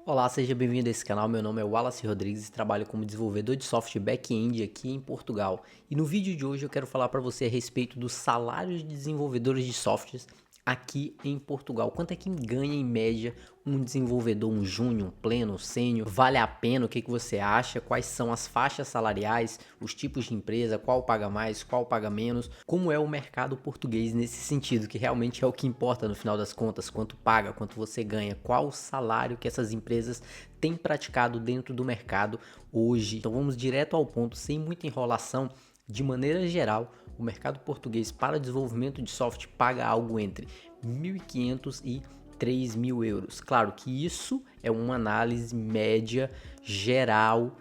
Olá, seja bem-vindo a esse canal. Meu nome é Wallace Rodrigues e trabalho como desenvolvedor de software back-end aqui em Portugal. E no vídeo de hoje eu quero falar para você a respeito dos salários de desenvolvedores de softwares aqui em Portugal. Quanto é que ganha em média um desenvolvedor, um júnior, um pleno, um sênior? Vale a pena? O que você acha? Quais são as faixas salariais, os tipos de empresa, qual paga mais, qual paga menos? Como é o mercado português nesse sentido, que realmente é o que importa no final das contas, quanto paga, quanto você ganha, qual o salário que essas empresas têm praticado dentro do mercado hoje. Então vamos direto ao ponto, sem muita enrolação. De maneira geral, o mercado português para desenvolvimento de software paga algo entre 1.500 e 3.000 euros. Claro que isso é uma análise média geral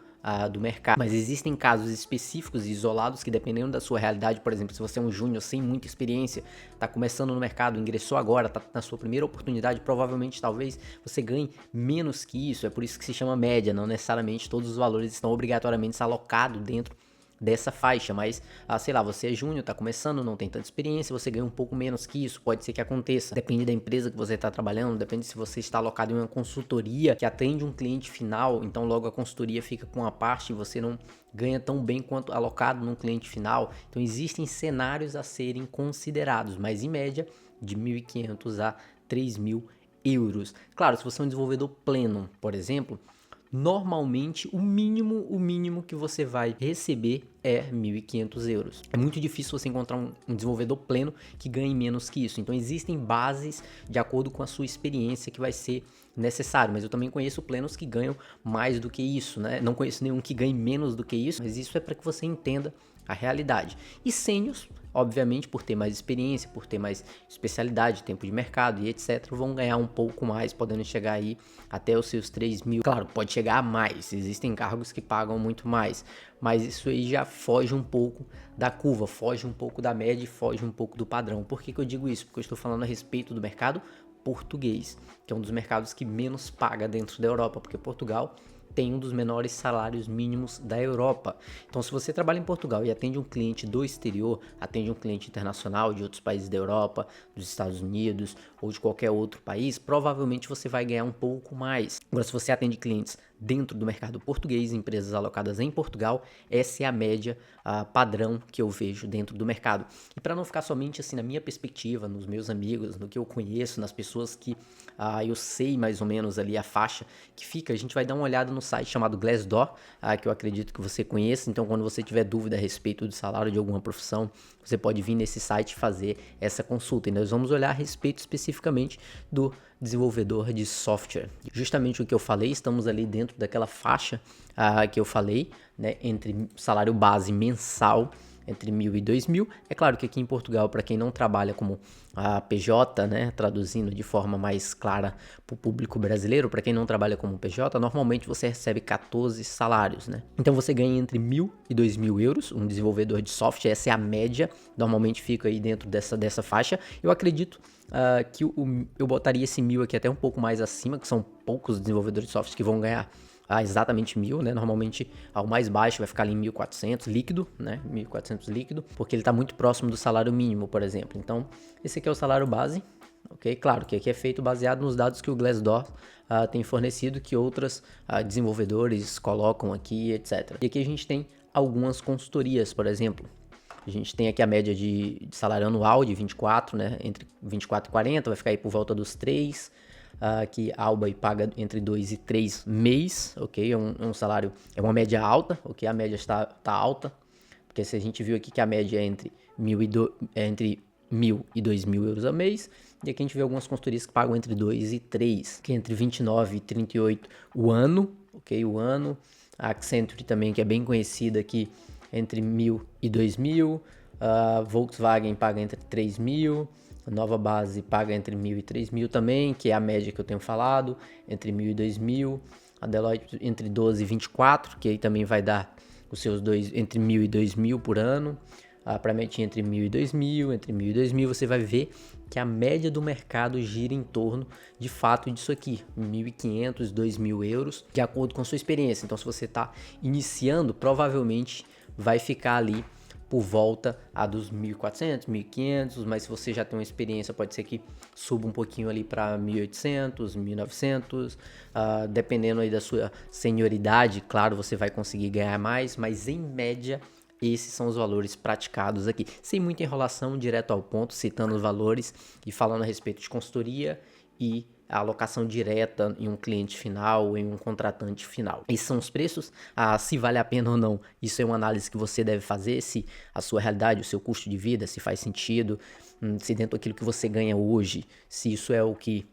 do mercado, mas existem casos específicos e isolados que, dependendo da sua realidade, por exemplo, se você é um júnior sem muita experiência, está começando no mercado, ingressou agora, está na sua primeira oportunidade, provavelmente talvez você ganhe menos que isso. É por isso que se chama média, não necessariamente todos os valores estão obrigatoriamente alocados dentro dessa faixa, mas sei lá, você é júnior, tá começando, não tem tanta experiência, você ganha um pouco menos que isso, pode ser que aconteça, depende da empresa que você está trabalhando, depende se você está alocado em uma consultoria que atende um cliente final, então logo a consultoria fica com uma parte e você não ganha tão bem quanto alocado num cliente final. Então existem cenários a serem considerados, mas em média de 1.500 a 3.000 euros. Claro, se você é um desenvolvedor pleno, por exemplo, normalmente o mínimo que você vai receber é 1.500 euros. É muito difícil você encontrar um desenvolvedor pleno que ganhe menos que isso. Então existem bases de acordo com a sua experiência que vai ser necessário, mas eu também conheço plenos que ganham mais do que isso, né? Não conheço nenhum que ganhe menos do que isso, mas isso é para que você entenda a realidade. E sêniors, obviamente, por ter mais experiência, por ter mais especialidade, tempo de mercado e etc, vão ganhar um pouco mais, podendo chegar aí até os seus 3.000. Claro, pode chegar a mais, existem cargos que pagam muito mais, mas isso aí já foge um pouco da curva, foge um pouco da média e foge um pouco do padrão. Por que eu digo isso? Porque eu estou falando a respeito do mercado português, que é um dos mercados que menos paga dentro da Europa, porque Portugal tem um dos menores salários mínimos da Europa. Então, se você trabalha em Portugal e atende um cliente do exterior, atende um cliente internacional de outros países da Europa, dos Estados Unidos ou de qualquer outro país, provavelmente você vai ganhar um pouco mais. Agora, se você atende clientes dentro do mercado português, empresas alocadas em Portugal, essa é a média padrão que eu vejo dentro do mercado. E para não ficar somente assim na minha perspectiva, nos meus amigos, no que eu conheço, nas pessoas que eu sei mais ou menos ali a faixa que fica, a gente vai dar uma olhada no site chamado Glassdoor, que eu acredito que você conheça. Então, quando você tiver dúvida a respeito do salário de alguma profissão, você pode vir nesse site fazer essa consulta. E nós vamos olhar a respeito especificamente do desenvolvedor de software. Justamente o que eu falei, estamos ali dentro daquela faixa que eu falei, né, entre salário base mensal entre 1.000 e 2.000. É claro que aqui em Portugal, para quem não trabalha como PJ, né, traduzindo de forma mais clara para o público brasileiro, para quem não trabalha como PJ, normalmente você recebe 14 salários, né? Então você ganha entre 1.000 e 2.000 euros, um desenvolvedor de software, essa é a média, normalmente fica aí dentro dessa faixa. Eu acredito que eu botaria esse 1.000 aqui até um pouco mais acima, que são poucos desenvolvedores de software que vão ganhar exatamente 1.000, né? Normalmente o mais baixo vai ficar ali em 1.400 líquido, né? 1.400 líquido, porque ele está muito próximo do salário mínimo, por exemplo. Então, esse aqui é o salário base, ok? Claro que aqui é feito baseado nos dados que o Glassdoor tem fornecido, que outros desenvolvedores colocam aqui, etc. E aqui a gente tem algumas consultorias, por exemplo. A gente tem aqui a média de salário anual de 24, né? Entre 24 e 40, vai ficar aí por volta dos 3. Que a Alba paga entre 2 e 3 mês, ok? É um salário, é uma média alta, ok? A média está alta, porque se a gente viu aqui que a média é entre 1.000 e 2.000 euros a mês, e aqui a gente vê algumas consultorias que pagam entre 2 e 3, que é entre 29 e 38 o ano, ok? O ano. A Accenture também, que é bem conhecida aqui, entre 1.000 e 2.000. Volkswagen paga entre 3.000. A Nova Base paga entre 1.000 e 3.000 também, que é a média que eu tenho falado, entre 1.000 e 2.000. A Deloitte entre 12 e 24, que aí também vai dar os seus entre 1.000 e 2.000 por ano. A Pramet entre 1.000 e 2.000, entre 1.000 e 2.000, você vai ver que a média do mercado gira em torno, de fato, disso aqui, 1.500, 2.000 euros, de acordo com a sua experiência. Então, se você está iniciando, provavelmente vai ficar ali por volta dos 1.400, 1.500, mas se você já tem uma experiência, pode ser que suba um pouquinho ali para 1.800, 1.900, dependendo aí da sua senioridade, claro, você vai conseguir ganhar mais, mas em média esses são os valores praticados aqui, sem muita enrolação, direto ao ponto, citando os valores e falando a respeito de consultoria e a alocação direta em um cliente final, em um contratante final. Esses são os preços, se vale a pena ou não, isso é uma análise que você deve fazer, se a sua realidade, o seu custo de vida, se faz sentido, se dentro daquilo que você ganha hoje, se isso é o que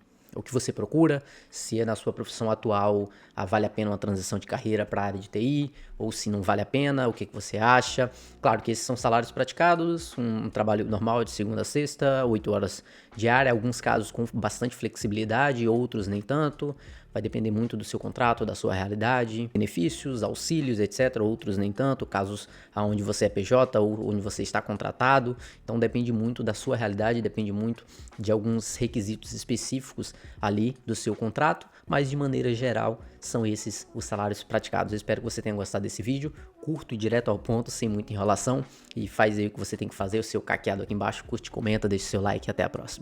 você procura, se é na sua profissão atual, vale a pena uma transição de carreira para a área de TI, ou se não vale a pena, o que você acha. Claro que esses são salários praticados, um trabalho normal de segunda a sexta, 8 horas diária, alguns casos com bastante flexibilidade, outros nem tanto. Vai depender muito do seu contrato, da sua realidade, benefícios, auxílios, etc. Outros nem tanto, casos onde você é PJ ou onde você está contratado. Então depende muito da sua realidade, depende muito de alguns requisitos específicos ali do seu contrato, mas de maneira geral são esses os salários praticados. Eu espero que você tenha gostado desse vídeo, curto e direto ao ponto, sem muita enrolação, e faz aí o que você tem que fazer, o seu caqueado aqui embaixo, curte, comenta, deixa o seu like e até a próxima.